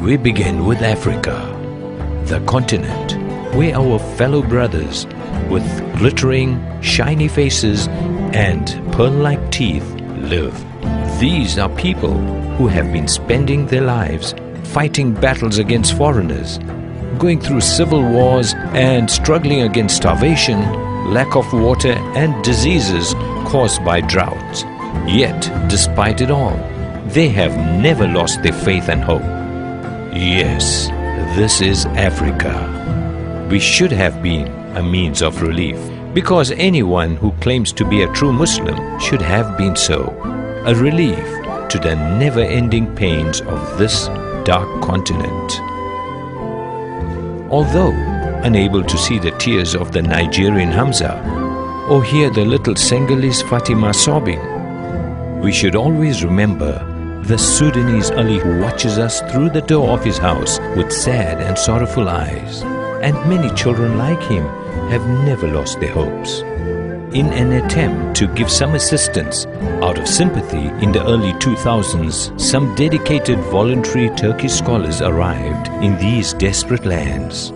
We begin with Africa, the continent where our fellow brothers with glittering, shiny faces and pearl-like teeth live. These are people who have been spending their lives fighting battles against foreigners, going through civil wars and struggling against starvation, lack of water and diseases caused by droughts. Yet, despite it all, they have never lost their faith and hope. Yes, this is Africa. We should have been a means of relief, because anyone who claims to be a true Muslim should have been so, a relief to the never-ending pains of this dark continent. Although unable to see the tears of the Nigerian Hamza or hear the little Senegalese Fatima sobbing, we should always remember the Sudanese Ali who watches us through the door of his house with sad and sorrowful eyes. And many children like him have never lost their hopes. In an attempt to give some assistance out of sympathy in the early 2000s, some dedicated voluntary Turkish scholars arrived in these desperate lands.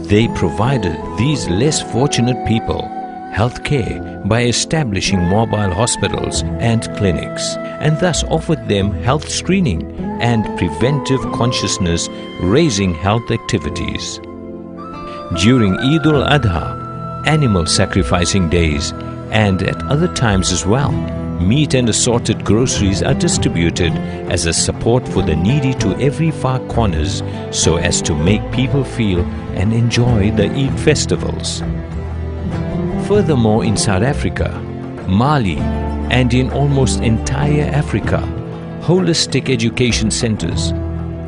They provided these less fortunate people health care by establishing mobile hospitals and clinics, and thus offered them health screening and preventive consciousness raising health activities. During Eid al-Adha, animal sacrificing days, and at other times as well, meat and assorted groceries are distributed as a support for the needy to every far corners, so as to make people feel and enjoy the Eid festivals. Furthermore, in South Africa, Mali, and in almost entire Africa, holistic education centers,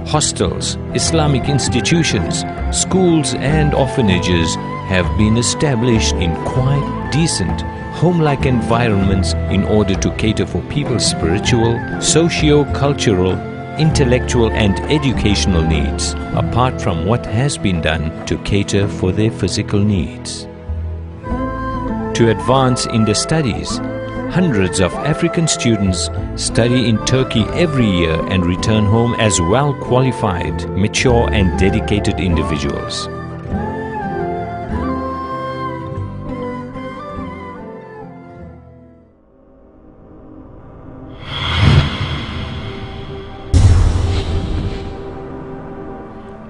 hostels, Islamic institutions, schools and orphanages have been established in quite decent, home-like environments in order to cater for people's spiritual, socio-cultural, intellectual and educational needs, apart from what has been done to cater for their physical needs. To advance in their studies, hundreds of African students study in Turkey every year and return home as well-qualified, mature and dedicated individuals.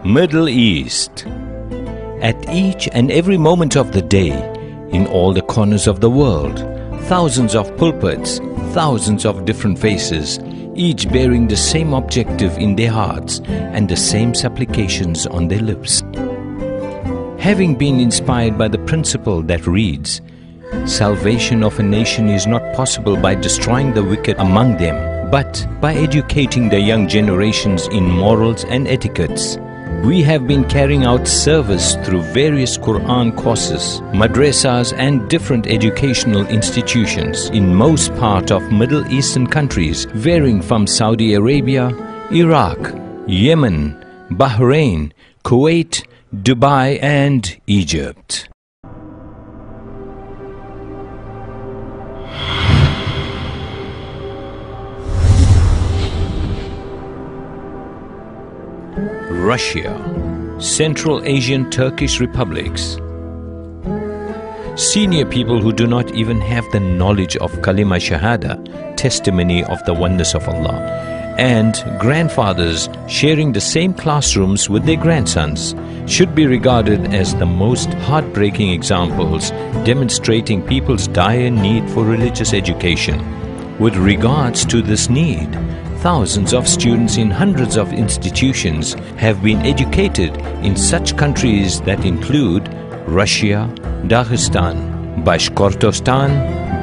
Middle East. At each and every moment of the day, in all the corners of the world, thousands of pulpits, thousands of different faces, each bearing the same objective in their hearts and the same supplications on their lips. Having been inspired by the principle that reads, "Salvation of a nation is not possible by destroying the wicked among them, but by educating the young generations in morals and etiquettes," we have been carrying out service through various Quran courses, madrasas and different educational institutions in most part of Middle Eastern countries, varying from Saudi Arabia, Iraq, Yemen, Bahrain, Kuwait, Dubai and Egypt. Russia, Central Asian Turkish republics. Senior people who do not even have the knowledge of Kalima Shahada, testimony of the oneness of Allah, and grandfathers sharing the same classrooms with their grandsons should be regarded as the most heartbreaking examples demonstrating people's dire need for religious education. With regards to this need, thousands of students in hundreds of institutions have been educated in such countries that include Russia, Dagestan, Bashkortostan,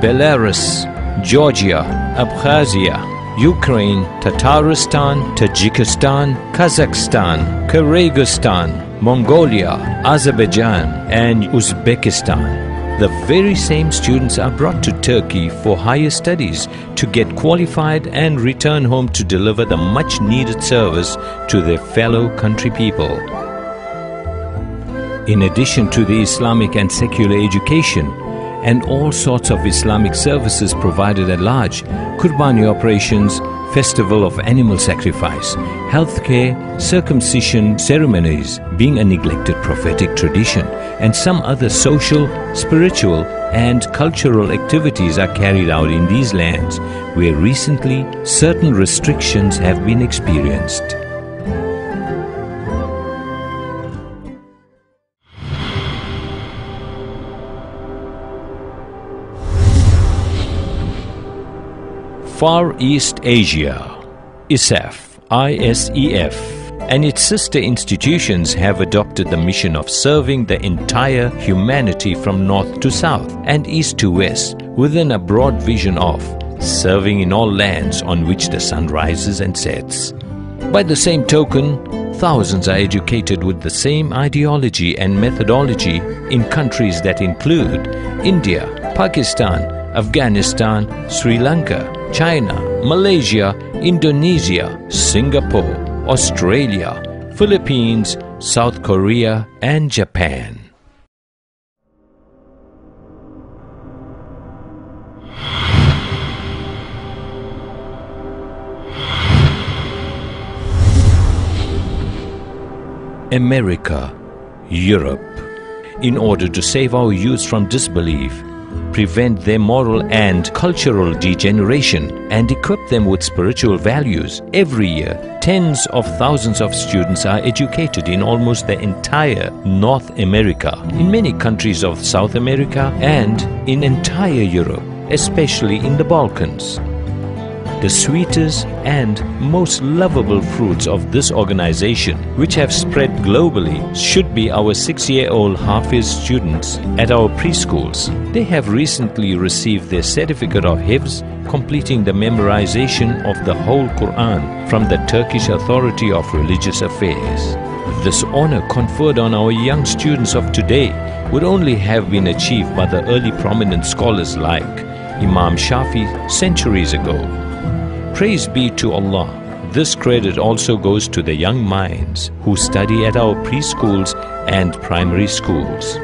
Belarus, Georgia, Abkhazia, Ukraine, Tatarstan, Tajikistan, Kazakhstan, Kyrgyzstan, Mongolia, Azerbaijan and Uzbekistan. The very same students are brought to Turkey for higher studies to get qualified and return home to deliver the much needed service to their fellow country people. In addition to the Islamic and secular education and all sorts of Islamic services provided at large, Qurbani operations, festival of animal sacrifice, healthcare, circumcision ceremonies being a neglected prophetic tradition, and some other social, spiritual and cultural activities are carried out in these lands where recently certain restrictions have been experienced. Far East Asia, ISEF, and its sister institutions have adopted the mission of serving the entire humanity from north to south and east to west within a broad vision of serving in all lands on which the sun rises and sets. By the same token, thousands are educated with the same ideology and methodology in countries that include India, Pakistan, Afghanistan, Sri Lanka, China, Malaysia, Indonesia, Singapore, Australia, Philippines, South Korea and Japan. America, Europe. In order to save our youth from disbelief, prevent their moral and cultural degeneration, and equip them with spiritual values, every year tens of thousands of students are educated in almost the entire North America, in many countries of South America and in entire Europe, especially in the Balkans. The sweetest and most lovable fruits of this organization, which have spread globally, should be our 6-year-old Hafiz students at our preschools. They have recently received their certificate of Hifz, completing the memorization of the whole Quran from the Turkish Authority of Religious Affairs. This honor conferred on our young students of today would only have been achieved by the early prominent scholars like Imam Shafi centuries ago. Praise be to Allah. This credit also goes to the young minds who study at our preschools and primary schools.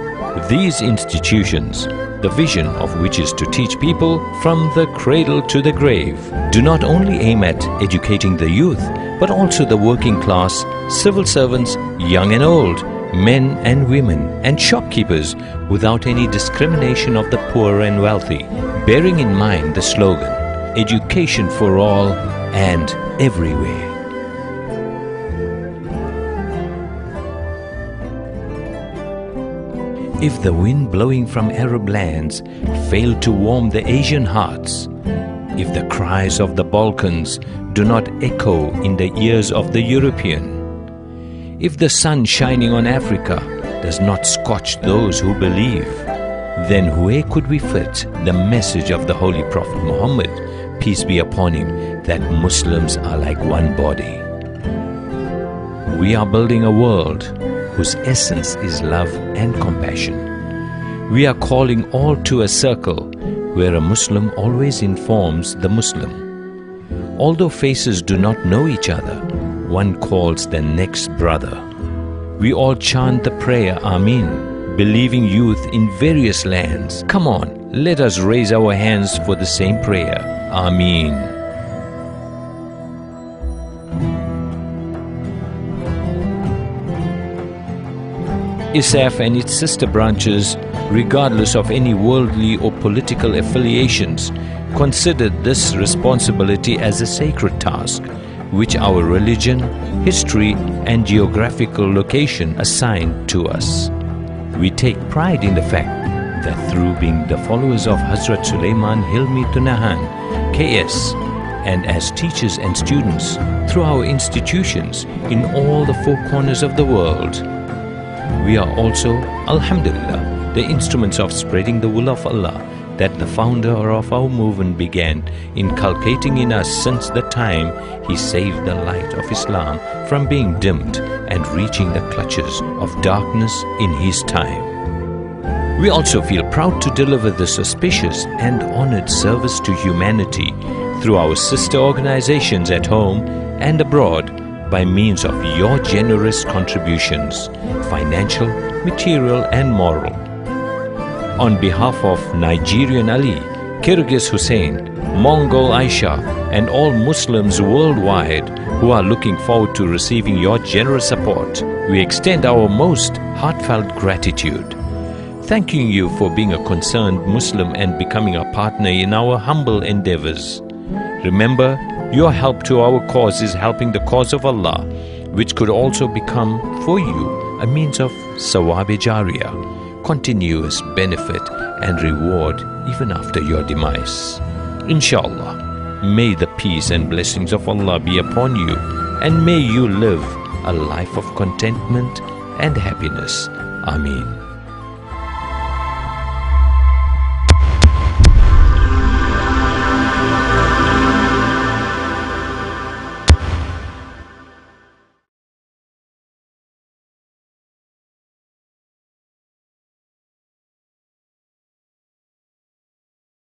These institutions, the vision of which is to teach people from the cradle to the grave, do not only aim at educating the youth, but also the working class, civil servants, young and old, men and women, and shopkeepers, without any discrimination of the poor and wealthy, bearing in mind the slogan, education for all and everywhere. If the wind blowing from Arab lands failed to warm the Asian hearts, if the cries of the Balkans do not echo in the ears of the European, if the sun shining on Africa does not scorch those who believe, then where could we fit the message of the Holy Prophet Muhammad, peace be upon him, that Muslims are like one body? We are building a world whose essence is love and compassion. We are calling all to a circle where a Muslim always informs the Muslim. Although faces do not know each other, one calls the next brother. We all chant the prayer Ameen, believing youth in various lands. Come on, let us raise our hands for the same prayer. Ameen. ISAF and its sister branches, regardless of any worldly or political affiliations, consider this responsibility as a sacred task, which our religion, history and geographical location assign to us. We take pride in the fact that through being the followers of Hazrat Sulaiman Hilmi Tunahan, KS, and as teachers and students through our institutions in all the four corners of the world, we are also, Alhamdulillah, the instruments of spreading the will of Allah that the founder of our movement began inculcating in us since the time he saved the light of Islam from being dimmed and reaching the clutches of darkness in his time. We also feel proud to deliver this auspicious and honored service to humanity through our sister organizations at home and abroad by means of your generous contributions, financial, material and moral. On behalf of Nigerian Ali, Kyrgyz Hussein, Mongol Aisha, and all Muslims worldwide who are looking forward to receiving your generous support, we extend our most heartfelt gratitude. Thanking you for being a concerned Muslim and becoming a partner in our humble endeavors. Remember, your help to our cause is helping the cause of Allah, which could also become for you a means of sawab-e-jariyah, continuous benefit and reward even after your demise. Inshallah, may the peace and blessings of Allah be upon you, and may you live a life of contentment and happiness. Ameen.